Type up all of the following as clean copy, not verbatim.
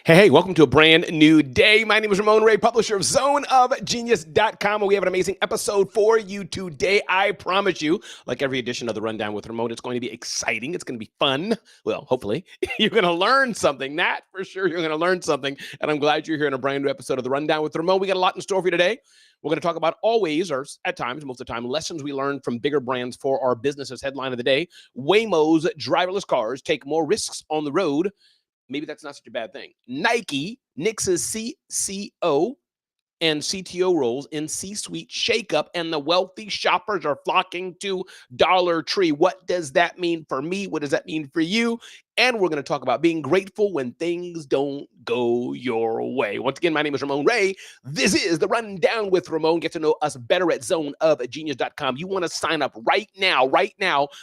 Hey, welcome to a brand new day. My name is Ramon Ray, publisher of zoneofgenius.com, and we have an amazing episode for you today. I promise you, like every edition of the Rundown with Ramon, it's going to be exciting. It's going to be fun. Well, hopefully, you're going to learn something. That for sure, you're going to learn something. And I'm glad you're here in a brand new episode of the Rundown with Ramon. We got a lot in store for you today. We're going to talk about always, or at times, most of the time, lessons we learn from bigger brands for our businesses. Headline of the day: Waymo's driverless cars take more risks on the road. Maybe that's not such a bad thing. Nike nixes CCO and CTO roles in C-suite shakeup, and the wealthy shoppers are flocking to Dollar Tree. What does that mean for me? What does that mean for you? And we're going to talk about being grateful when things don't go your way. Once again, my name is Ramon Ray. This is the Rundown with Ramon. Get to know us better at zoneofgenius.com. You want to sign up right now.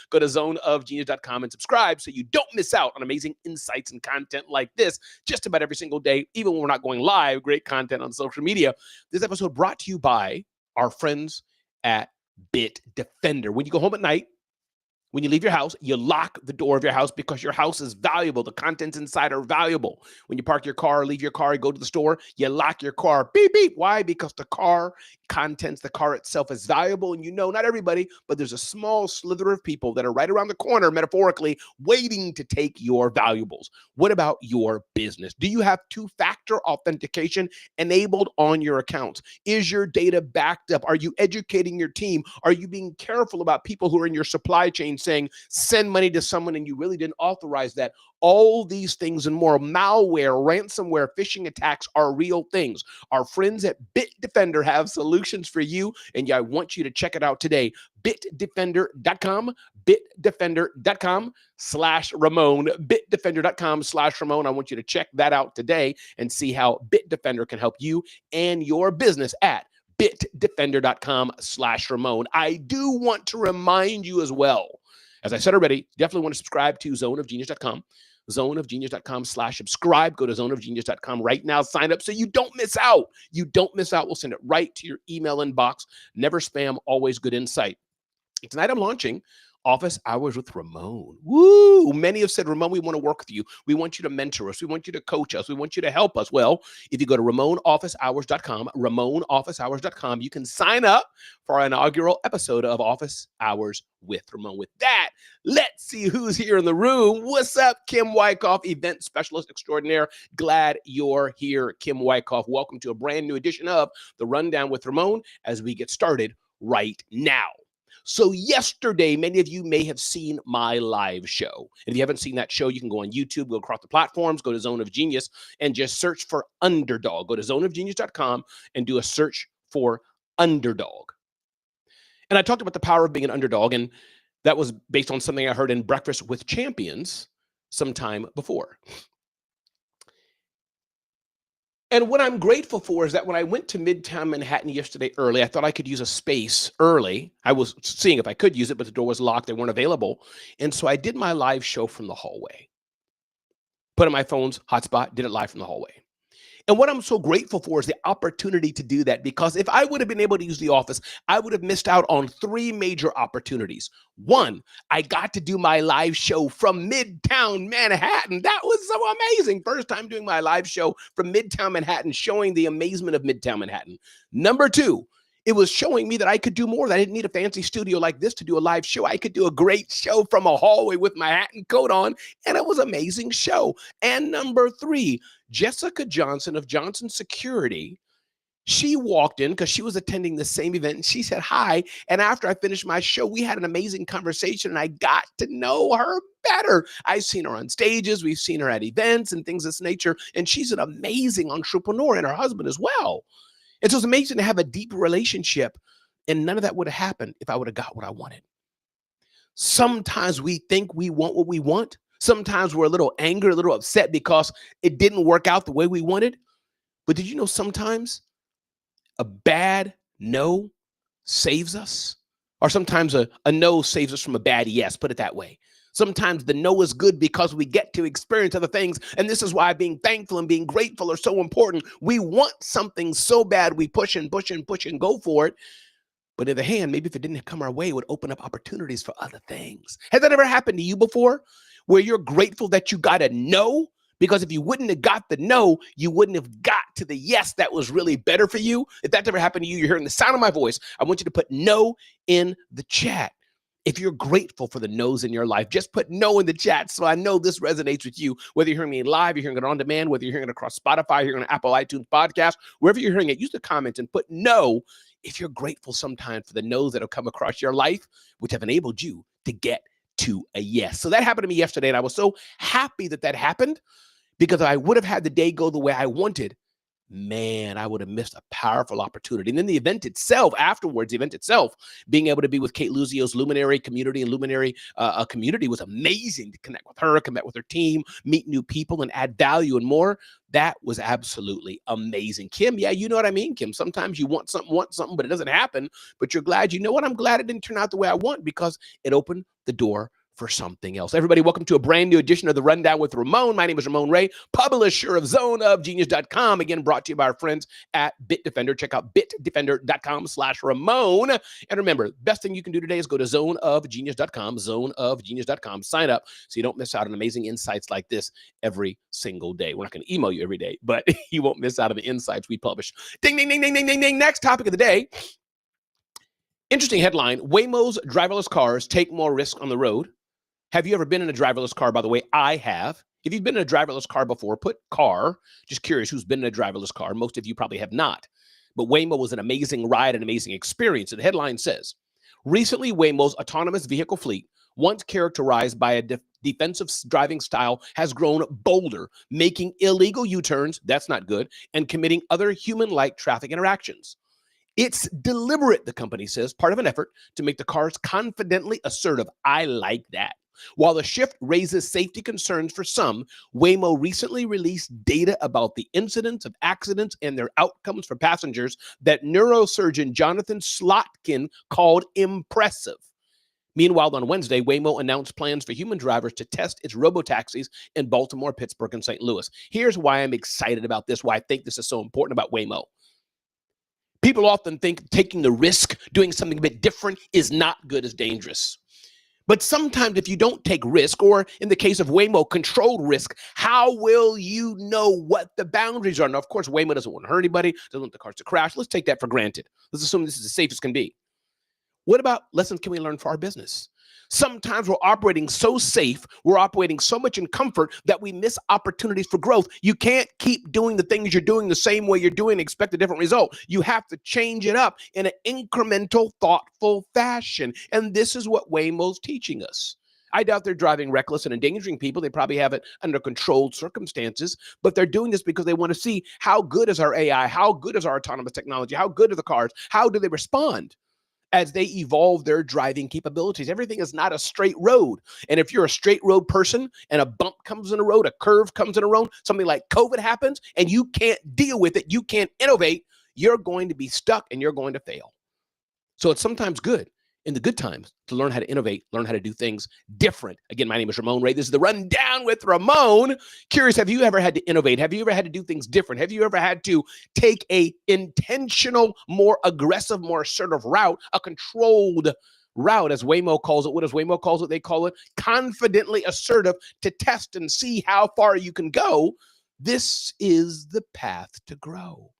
Go to zoneofgenius.com and subscribe so you don't miss out on amazing insights and content like this just about every single day, even when we're not going live. Great content on social media. This episode brought to you by our friends at Bitdefender. When you go home at night, when you leave your house, you lock the door of your house because your house is valuable. The contents inside are valuable. When you park your car, leave your car, you go to the store, you lock your car. Beep, beep. Why? Because the car contents, the car itself is valuable. And you know, not everybody, but there's a small slither of people that are right around the corner, metaphorically, waiting to take your valuables. What about your business? Do you have two-factor authentication enabled on your accounts? Is your data backed up? Are you educating your team? Are you being careful about people who are in your supply chain saying, send money to someone and you really didn't authorize that? All these things and more. Malware, ransomware, phishing attacks are real things. Our friends at Bitdefender have solutions for you, and I want you to check it out today. Bitdefender.com, bitdefender.com/Ramon, bitdefender.com/Ramon. I want you to check that out today and see how Bitdefender can help you and your business at bitdefender.com/Ramon. I do want to remind you as well, as I said already, definitely want to subscribe to zoneofgenius.com. zoneofgenius.com/subscribe. Go to zoneofgenius.com right now. Sign up so you don't miss out. You don't miss out. We'll send it right to your email inbox. Never spam, always good insight. Tonight I'm launching Office Hours with Ramon. Woo! Many have said, Ramon, we want to work with you. We want you to mentor us. We want you to coach us. We want you to help us. Well, if you go to RamonOfficeHours.com, RamonOfficeHours.com, you can sign up for our inaugural episode of Office Hours with Ramon. With that, let's see who's here in the room. What's up, Kim Wyckoff, event specialist extraordinaire? Glad you're here, Kim Wyckoff. Welcome to a brand new edition of the Rundown with Ramon as we get started right now. So yesterday, many of you may have seen my live show. If you haven't seen that show, you can go on YouTube, go across the platforms, go to Zone of Genius, and just search for Underdog. Go to zoneofgenius.com and do a search for Underdog. And I talked about the power of being an underdog, and that was based on something I heard in Breakfast with Champions some time before. And what I'm grateful for is that when I went to Midtown Manhattan yesterday early, I thought I could use a space early. I was seeing if I could use it, but the door was locked. They weren't available. And so I did my live show from the hallway. Put in my phone's hotspot, did it live from the hallway. And what I'm so grateful for is the opportunity to do that, because if I would have been able to use the office, I would have missed out on three major opportunities. One, I got to do my live show from Midtown Manhattan. That was so amazing. First time doing my live show from Midtown Manhattan, showing the amazement of Midtown Manhattan. Number two, it was showing me that I could do more, that I didn't need a fancy studio like this to do a live show. I could do a great show from a hallway with my hat and coat on, and it was an amazing show. And number three, Jessica Johnson of Johnson Security, she walked in because she was attending the same event, and she said hi. And after I finished my show, we had an amazing conversation, and I got to know her better. I've seen her on stages. We've seen her at events and things of this nature, and she's an amazing entrepreneur, and her husband as well. And so it's amazing to have a deep relationship, and none of that would have happened if I would have got what I wanted. Sometimes we think we want what we want. Sometimes we're a little angry, a little upset because it didn't work out the way we wanted. But did you know sometimes a bad no saves us? Or sometimes a no saves us from a bad yes, put it that way. Sometimes the no is good because we get to experience other things. And this is why being thankful and being grateful are so important. We want something so bad, we push and push and push and go for it. But in the hand, maybe if it didn't come our way, it would open up opportunities for other things. Has that ever happened to you before, where you're grateful that you got a no Because if you wouldn't have got the no, you wouldn't have got to the yes that was really better for you. If that's ever happened to you, you're hearing the sound of my voice, I want you to put no in the chat. If you're grateful for the no's in your life, just put no in the chat so I know this resonates with you. Whether you're hearing me live, you're hearing it on demand, whether you're hearing it across Spotify, you're hearing it on Apple iTunes podcast, wherever you're hearing it, use the comments and put no if you're grateful sometimes for the no's that have come across your life, which have enabled you to get to a yes. So that happened to me yesterday, and I was so happy that that happened because if I would have had the day go the way I wanted, man, I would have missed a powerful opportunity. And then the event itself, afterwards, the event itself, being able to be with Kate Luzio's Luminary community and Luminary community was amazing to connect with her, connect with her team, meet new people, and add value and more. That was absolutely amazing. Kim, yeah, you know what I mean, Kim. Sometimes you want something, but it doesn't happen. But you're glad, you know what? I'm glad it didn't turn out the way I want because it opened the door for something else. Everybody, welcome to a brand new edition of The Rundown with Ramon. My name is Ramon Ray, publisher of zoneofgenius.com. Again, brought to you by our friends at Bitdefender. Check out bitdefender.com/Ramon. And remember, best thing you can do today is go to zoneofgenius.com, zoneofgenius.com. Sign up so you don't miss out on amazing insights like this every single day. We're not going to email you every day, but you won't miss out on the insights we publish. Ding, ding, ding, ding, ding, ding, ding. Next topic of the day. Interesting headline. Waymo's driverless cars take more risk on the road. Have you ever been in a driverless car? By the way, I have. If you've been in a driverless car before, put car. Just curious who's been in a driverless car. Most of you probably have not. But Waymo was an amazing ride, an amazing experience. And the headline says, recently Waymo's autonomous vehicle fleet, once characterized by a defensive driving style, has grown bolder, making illegal U-turns, that's not good, and committing other human-like traffic interactions. It's deliberate, the company says, part of an effort to make the cars confidently assertive. I like that. While the shift raises safety concerns for some, Waymo recently released data about the incidence of accidents and their outcomes for passengers that neurosurgeon Jonathan Slotkin called impressive. Meanwhile, on Wednesday, Waymo announced plans for human drivers to test its robotaxis in Baltimore, Pittsburgh, and St. Louis. Here's why I'm excited about this, why I think this is so important about Waymo. People often think taking the risk, doing something a bit different is not good, as dangerous. But sometimes if you don't take risk, or in the case of Waymo, controlled risk, how will you know what the boundaries are? Now, of course, Waymo doesn't want to hurt anybody, doesn't want the cars to crash. Let's take that for granted. Let's assume this is as safe as can be. What about lessons can we learn for our business? Sometimes we're operating so safe, we're operating so much in comfort that we miss opportunities for growth. You can't keep doing the things you're doing the same way you're doing and expect a different result. You have to change it up in an incremental, thoughtful fashion. And this is what Waymo's teaching us. I doubt they're driving reckless and endangering people. They probably have it under controlled circumstances, but they're doing this because they want to see how good is our AI, how good is our autonomous technology, how good are the cars, how do they respond as they evolve their driving capabilities. Everything is not a straight road. And if you're a straight road person and a bump comes in the road, a curve comes in the road, something like COVID happens, and you can't deal with it, you can't innovate, you're going to be stuck and you're going to fail. So it's sometimes good in the good times to learn how to innovate, learn how to do things different. Again, my name is Ramon Ray. This is The Rundown with Ramon. Curious, have you ever had to innovate? Have you ever had to do things different? Have you ever had to take a intentional, more aggressive, more assertive route, a controlled route, as Waymo calls it? What does Waymo calls it? They call it confidently assertive, to test and see how far you can go. This is the path to grow.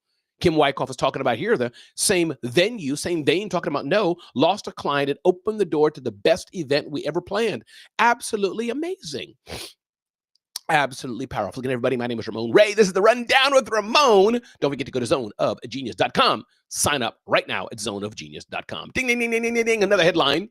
Kim Wyckoff is talking about here, the same venue, same vein, talking about no, lost a client and opened the door to the best event we ever planned. Absolutely amazing. Absolutely powerful. Again, everybody, my name is Ramon Ray. This is The Rundown with Ramon. Don't forget to go to zoneofgenius.com. Sign up right now at zoneofgenius.com. Ding, ding, ding, ding, ding, ding. Another headline.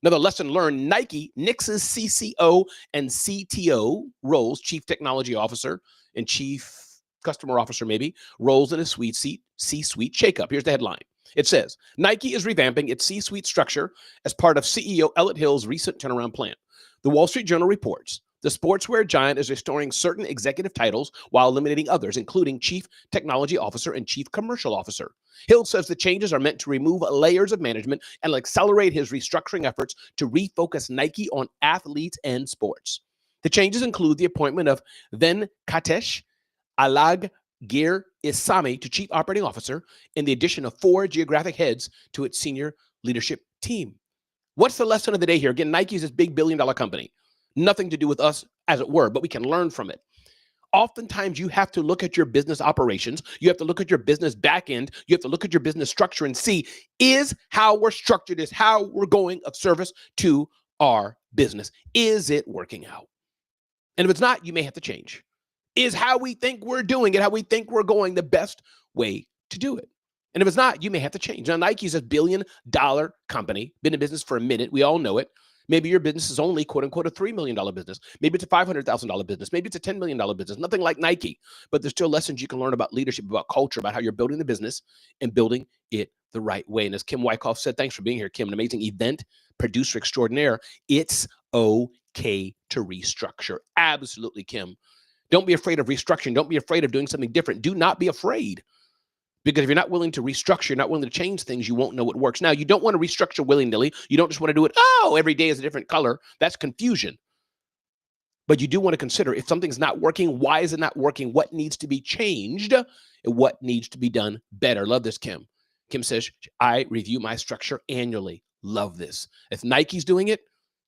Another lesson learned. Nike nixes CCO and CTO roles, Chief Technology Officer and Chief Customer Officer, maybe, roles in a C-suite shakeup. Here's the headline. It says, Nike is revamping its C-suite structure as part of CEO Elliott Hill's recent turnaround plan. The Wall Street Journal reports the sportswear giant is restoring certain executive titles while eliminating others, including Chief Technology Officer and Chief Commercial Officer. Hill says the changes are meant to remove layers of management and accelerate his restructuring efforts to refocus Nike on athletes and sports. The changes include the appointment of Venkatesh Alagir Isami to Chief Operating Officer and the addition of 4 geographic heads to its senior leadership team. What's the lesson of the day here? Again, Nike is this big billion-dollar company. Nothing to do with us, as it were, but we can learn from it. Oftentimes you have to look at your business operations. You have to look at your business back end. You have to look at your business structure and see, is how we're structured, is how we're going of service to our business. Is it working out? And if it's not, you may have to change. Is how we think we're doing it, how we think we're going, the best way to do it? And if it's not, you may have to change. Now, Nike's a billion-dollar company, been in business for a minute. We all know it. Maybe your business is only, quote unquote, a $3 million business. Maybe it's a $500,000 business. Maybe it's a $10 million business. Nothing like Nike, but there's still lessons you can learn about leadership, about culture, about how you're building the business and building it the right way. And as Kim Wyckoff said, thanks for being here, Kim, an amazing event producer extraordinaire. It's okay to restructure. Absolutely, Kim. Don't be afraid of restructuring. Don't be afraid of doing something different. Do not be afraid. Because if you're not willing to restructure, you're not willing to change things, you won't know what works. Now, you don't want to restructure willy-nilly. You don't just want to do it, every day is a different color. That's confusion. But you do want to consider, if something's not working, why is it not working? What needs to be changed? And what needs to be done better? Love this, Kim. Kim says, I review my structure annually. Love this. If Nike's doing it,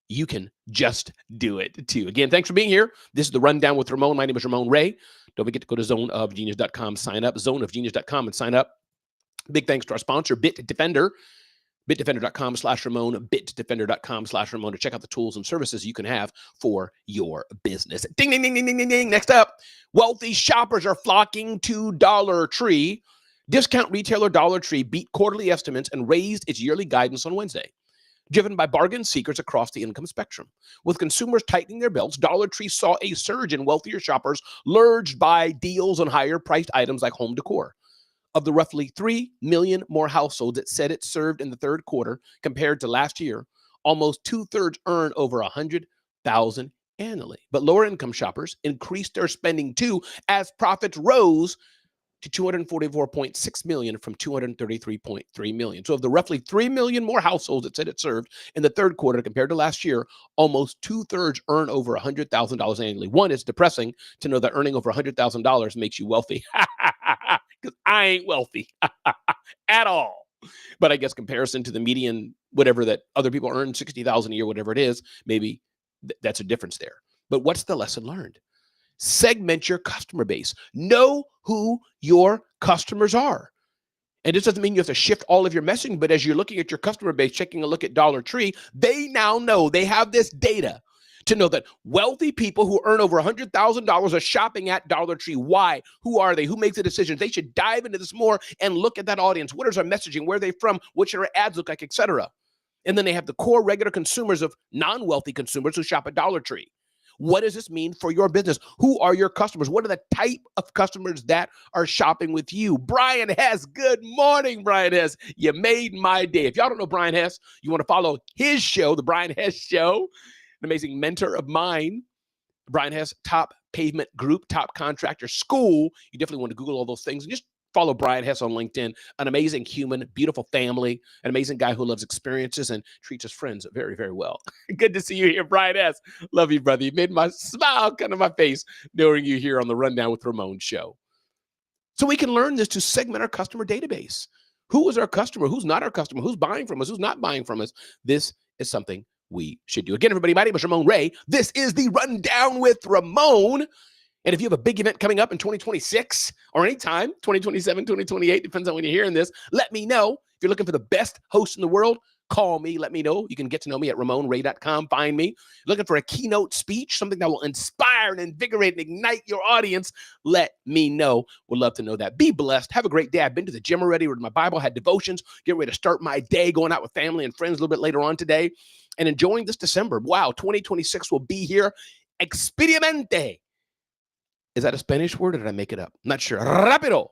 you can just do it too. Again, thanks for being here. This is the Rundown with Ramon. My name is Ramon Ray. Don't forget to go to zoneofgenius.com, sign up, zoneofgenius.com and sign up. Big thanks to our sponsor, Bitdefender, bitdefender.com/Ramon, bitdefender.com/Ramon to check out the tools and services you can have for your business. Ding, ding, ding, ding, ding, ding, ding. Next up, wealthy shoppers are flocking to Dollar Tree. Discount retailer Dollar Tree beat quarterly estimates and raised its yearly guidance on Wednesday, driven by bargain seekers across the income spectrum. With consumers tightening their belts, Dollar Tree saw a surge in wealthier shoppers lured by deals on higher-priced items like home decor. Of the roughly 3 million more households it said it served in the third quarter compared to last year, almost two-thirds earn over $100,000 annually. But lower-income shoppers increased their spending too as profits rose to $244.6 million from $233.3 million. So of the roughly 3 million more households it said it served in the third quarter compared to last year, almost two-thirds earn over $100,000 annually. One, it's depressing to know that earning over $100,000 makes you wealthy. Because I ain't wealthy at all. But I guess comparison to the median, whatever that other people earn, $60,000 a year, whatever it is, maybe that's a difference there. But what's the lesson learned? Segment your customer base. Know who your customers are. And this doesn't mean you have to shift all of your messaging, but as you're looking at your customer base, taking a look at Dollar Tree, they now know, they have this data to know that wealthy people who earn over $100,000 are shopping at Dollar Tree. Why? Who are they? Who makes the decisions? They should dive into this more and look at that audience. What is our messaging? Where are they from? What should our ads look like, etc.? And then they have the core regular consumers of non-wealthy consumers who shop at Dollar Tree. What does this mean for your business? Who are your customers? What are the type of customers that are shopping with you? Brian Hess, good morning, Brian Hess. You made my day. If y'all don't know Brian Hess, you want to follow his show, The Brian Hess Show, an amazing mentor of mine. Brian Hess, Top Pavement Group, Top Contractor School. You definitely want to Google all those things and just follow Brian Hess on LinkedIn. An amazing human, beautiful family, an amazing guy who loves experiences and treats his friends very, very well. Good to see you here, Brian Hess. Love you, brother. You made my smile come to my face knowing you here on the Rundown with Ramon show. So we can learn this to segment our customer database. Who is our customer? Who's not our customer? Who's buying from us? Who's not buying from us? This is something we should do. Again, everybody, my name is Ramon Ray. This is the Rundown with Ramon. And if you have a big event coming up in 2026 or anytime, 2027, 2028, depends on when you're hearing this, let me know. If you're looking for the best host in the world, call me, let me know. You can get to know me at ramonray.com. Find me. Looking for a keynote speech, something that will inspire and invigorate and ignite your audience, let me know. Would love to know that. Be blessed. Have a great day. I've been to the gym already, read my Bible, had devotions, getting ready to start my day, going out with family and friends a little bit later on today, and enjoying this December. Wow, 2026 will be here. Experimente. Is that a Spanish word or did I make it up? Not sure. Rápido.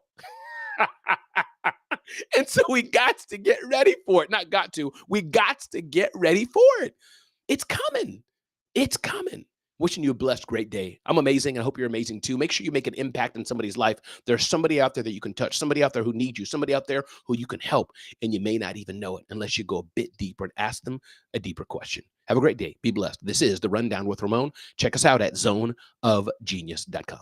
And so we got to get ready for it. Not got to. We got to get ready for it. It's coming. It's coming. Wishing you a blessed, great day. I'm amazing. I hope you're amazing too. Make sure you make an impact in somebody's life. There's somebody out there that you can touch, somebody out there who needs you, somebody out there who you can help, and you may not even know it unless you go a bit deeper and ask them a deeper question. Have a great day. Be blessed. This is the Rundown with Ramon. Check us out at zoneofgenius.com.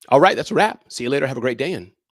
All right, that's a wrap. See you later. Have a great day. And